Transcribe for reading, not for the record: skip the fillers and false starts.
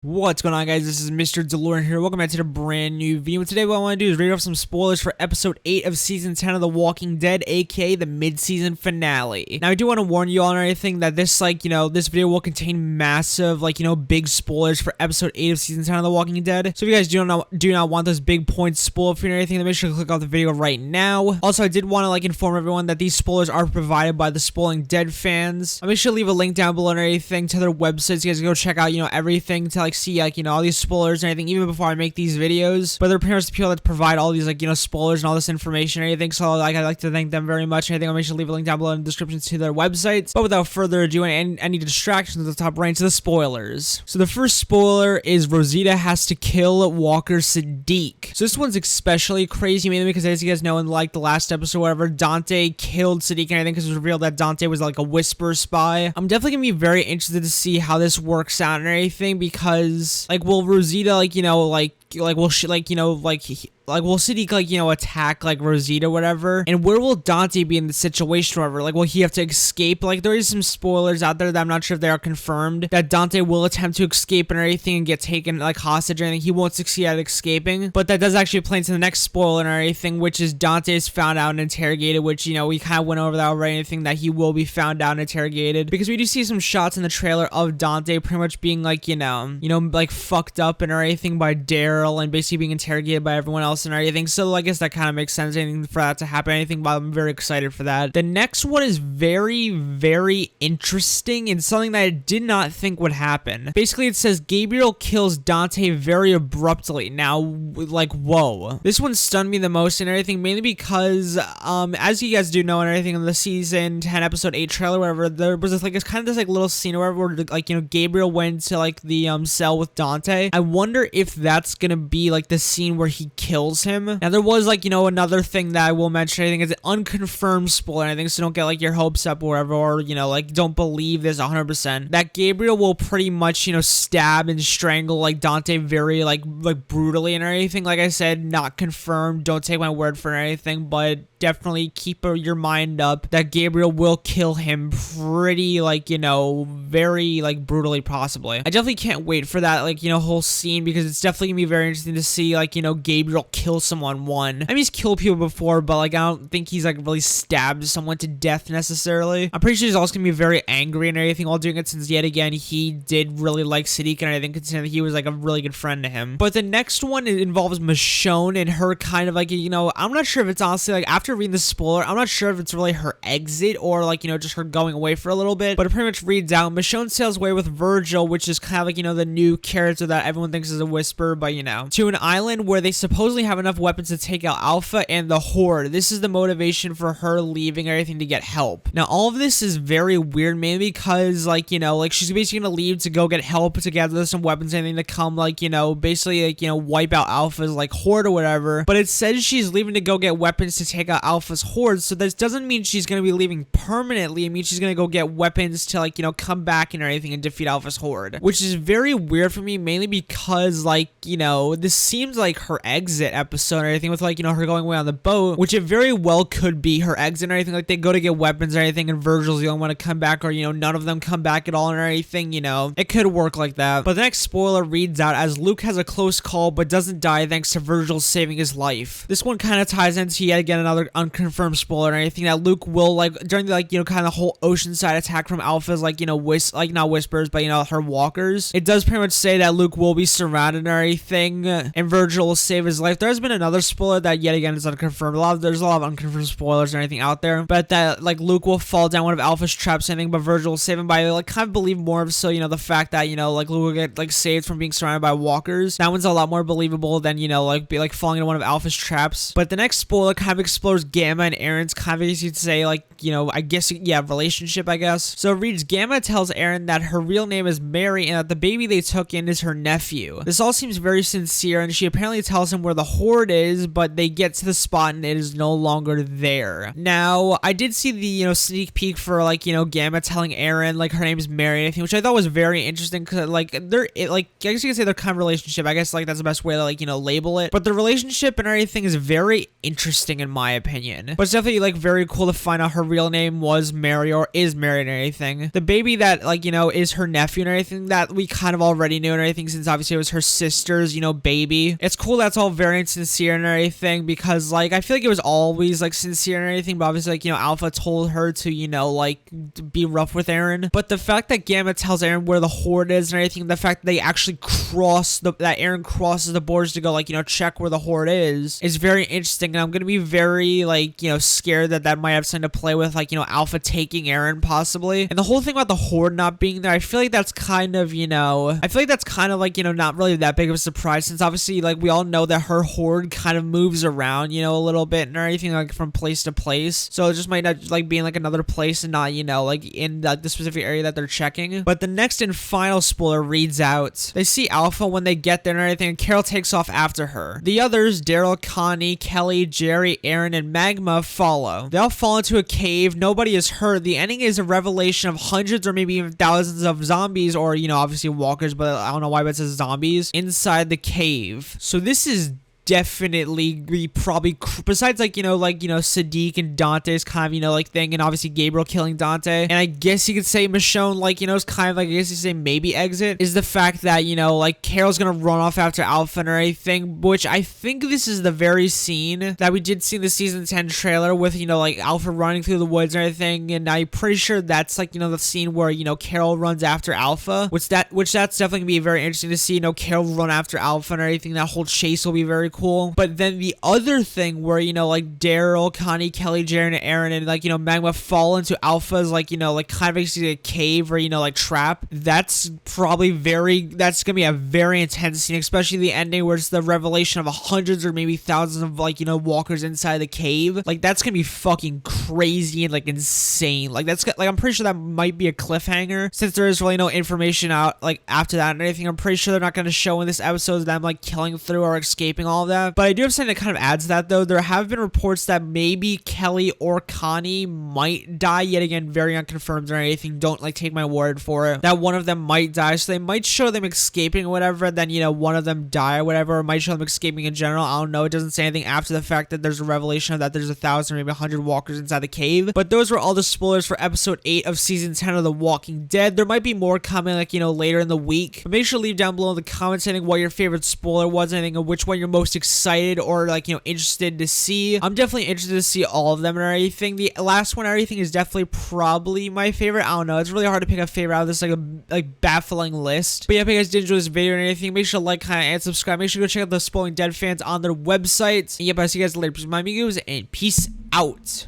What's going on, guys? This is Mr. DeLorean here. Welcome back to the brand new video. Today what I want to do is read off some spoilers for episode 8 of season 10 of The Walking Dead, aka the mid-season finale. Now I do want to warn you all and everything that this this video will contain massive big spoilers for episode 8 of season 10 of The Walking Dead. So if you guys do not want those big points spoiled for you or anything, then make sure to click off the video right now. Also, I did want to inform everyone that these spoilers are provided by the Spoiling Dead fans. I'll make sure to leave a link down below and everything to their websites. You guys can go check out everything to see all these spoilers and everything even before I make these videos. But they're pretty much the people that provide all these spoilers and all this information and everything. So I'd like to thank them very much. And I think I'll make sure to leave a link down below in the description to their websites. But without further ado and any distractions at the top right, to the spoilers. So the first spoiler is Rosita has to kill Walker Siddiq. So this one's especially crazy mainly because, as you guys know, in the last episode or whatever, Dante killed Siddiq and I think it was revealed that Dante was a whisper spy. I'm definitely gonna be very interested to see how this works out and everything because will Rosita will Siddiq attack Rosita or whatever, and where will Dante be in the situation or whatever? Will he have to escape? There is some spoilers out there that I'm not sure if they are confirmed that Dante will attempt to escape and everything and get taken hostage or anything. He won't succeed at escaping, but that does actually play into the next spoiler and everything, which is Dante is found out and interrogated, which we kind of went over that already. Anything that he will be found out and interrogated, because we do see some shots in the trailer of Dante pretty much being fucked up and everything by Daryl and basically being interrogated by everyone else and everything. So I guess that kind of makes sense, anything for that to happen, anything, but I'm very excited for that. The next one is very, very interesting and something that I did not think would happen. Basically, it says Gabriel kills Dante very abruptly. Now, whoa. This one stunned me the most and everything, mainly because, as you guys do know and everything, in the season 10 episode 8 trailer, wherever, there was this, little scene or whatever where, Gabriel went to, the, cell with Dante. I wonder if that's gonna be, the scene where he kills him. Now, there was, another thing that I will mention. I think it's an unconfirmed spoiler, I think, so don't get, your hopes up or whatever, or, don't believe this 100%. That Gabriel will pretty much, stab and strangle, Dante very, brutally and everything. Like I said, not confirmed. Don't take my word for anything, but definitely keep your mind up that Gabriel will kill him pretty, very, brutally, possibly. I definitely can't wait for that, whole scene, because it's definitely gonna be very interesting to see, Gabriel kill someone. I mean, he's killed people before, but, I don't think he's, really stabbed someone to death necessarily. I'm pretty sure he's also gonna be very angry and everything while doing it, since, yet again, he did really like Siddiq, and I think considering he was, a really good friend to him. But the next one, it involves Michonne and her kind of, I'm not sure if it's honestly, after reading the spoiler, I'm not sure if it's really her exit or just her going away for a little bit, but it pretty much reads out Michonne sails away with Virgil, which is kind of the new character that everyone thinks is a whisper, but to an island where they supposedly have enough weapons to take out Alpha and the Horde. This is the motivation for her leaving everything to get help. Now, all of this is very weird, mainly because she's basically gonna leave to go get help to gather some weapons and anything to come basically wipe out Alpha's Horde or whatever. But it says she's leaving to go get weapons to take out Alpha's Horde, so this doesn't mean she's gonna be leaving permanently. It means she's gonna go get weapons to come back and everything and defeat Alpha's Horde, which is very weird for me, mainly because this seems like her exit episode and everything, with her going away on the boat, which it very well could be her exit and everything. They go to get weapons and everything, and Virgil's the only one to come back, or none of them come back at all and everything. It could work like that. But the next spoiler reads out as Luke has a close call but doesn't die thanks to Virgil saving his life. This one kind of ties into yet again another unconfirmed spoiler and anything, that Luke will during the kind of whole Oceanside attack from Alpha's not whispers, but her walkers. It does pretty much say that Luke will be surrounded and everything, and Virgil will save his life. There has been another spoiler that yet again is unconfirmed. There's a lot of unconfirmed spoilers or anything out there, but that Luke will fall down one of Alpha's traps and anything, but Virgil will save him by kind of believe more of so the fact that Luke will get saved from being surrounded by walkers. That one's a lot more believable than falling into one of Alpha's traps. But the next spoiler kind of explores Gamma and Aaron's kind of, as you'd say, I guess, yeah, relationship, I guess. So it reads, Gamma tells Aaron that her real name is Mary and that the baby they took in is her nephew. This all seems very sincere, and she apparently tells him where the Horde is, but they get to the spot and it is no longer there. Now, I did see the, sneak peek for, Gamma telling Aaron, her name is Mary, which I thought was very interesting, because, I guess you could say their kind of relationship, I guess, that's the best way to, label it. But the relationship and everything is very interesting, in my opinion. opinion. But it's definitely like very cool to find out her real name was Mary or is Mary and everything. The baby that like, you know, is her nephew and everything that we kind of already knew and everything since obviously it was her sister's, you know, baby. It's cool that's all very sincere and everything because like I feel like it was always like sincere and everything, but obviously like, you know, Alpha told her to, you know, like be rough with Eren. But the fact that Gamma tells Eren where the horde is and everything, the fact that they actually that Eren crosses the borders to go like, you know, check where the horde is very interesting. And I'm gonna be very like, you know, scared that might have something to play with, like, you know, Alpha taking Eren possibly. And the whole thing about the horde not being there, I feel like that's kind of, you know, like, you know, not really that big of a surprise since obviously like we all know that her horde kind of moves around, you know, a little bit and everything like from place to place. So it just might not like be in like another place and not, you know, like in the specific area that they're checking. But the next and final spoiler reads out, they see Alpha when they get there and everything, and Carol takes off after her. The others, Daryl, Connie, Kelly, Jerry, Eren, and Magma follow. They all fall into a cave. Nobody is hurt. The ending is a revelation of hundreds or maybe even thousands of zombies or, you know, obviously walkers, but I don't know why it says zombies inside the cave. So this is definitely probably besides like, you know, Siddiq and Dante's kind of, you know, like thing, and obviously Gabriel killing Dante, and I guess you could say Michonne, like, you know, is kind of like, I guess you say maybe exit, is the fact that, you know, like Carol's gonna run off after Alpha and everything, which I think this is the very scene that we did see in the season 10 trailer with, you know, like Alpha running through the woods and everything, and I'm pretty sure that's like, you know, the scene where, you know, Carol runs after Alpha, which that's definitely gonna be very interesting to see, you know, Carol run after Alpha and everything. That whole chase will be very cool. But then the other thing where, you know, like Daryl, Connie, Kelly, Jaren, and Eren, and like, you know, Magma fall into Alpha's like, you know, like kind of basically a cave or, you know, like trap. That's gonna be a very intense scene, especially the ending where it's the revelation of hundreds or maybe thousands of like, you know, walkers inside the cave. Like that's gonna be fucking crazy and like insane. Like that's like, I'm pretty sure that might be a cliffhanger since there is really no information out like after that and everything. I'm pretty sure they're not gonna show in this episode them like killing through or escaping all of that. But I do have something that kind of adds that though. There have been reports that maybe Kelly or Connie might die, yet again very unconfirmed or anything, don't like take my word for it, that one of them might die. So they might show them escaping or whatever, and then, you know, one of them die or whatever, or might show them escaping in general. I don't know. It doesn't say anything after the fact that there's a revelation of that there's 1,000 or maybe 100 walkers inside the cave. But those were all the spoilers for episode 8 of season 10 of The Walking Dead. There might be more coming like, you know, later in the week, but make sure to leave down below in the comments anything what your favorite spoiler was, anything, and which one you're most excited or like, you know, interested to see. I'm definitely interested to see all of them and everything. The last one, everything, is definitely probably my favorite. I don't know. It's really hard to pick a favorite out of this like baffling list. But yeah, if you guys did enjoy this video and anything, make sure to like, comment, and subscribe. Make sure to go check out the Spoiling Dead fans on their website. And yep, I'll see you guys later. Peace, my amigos, and peace out.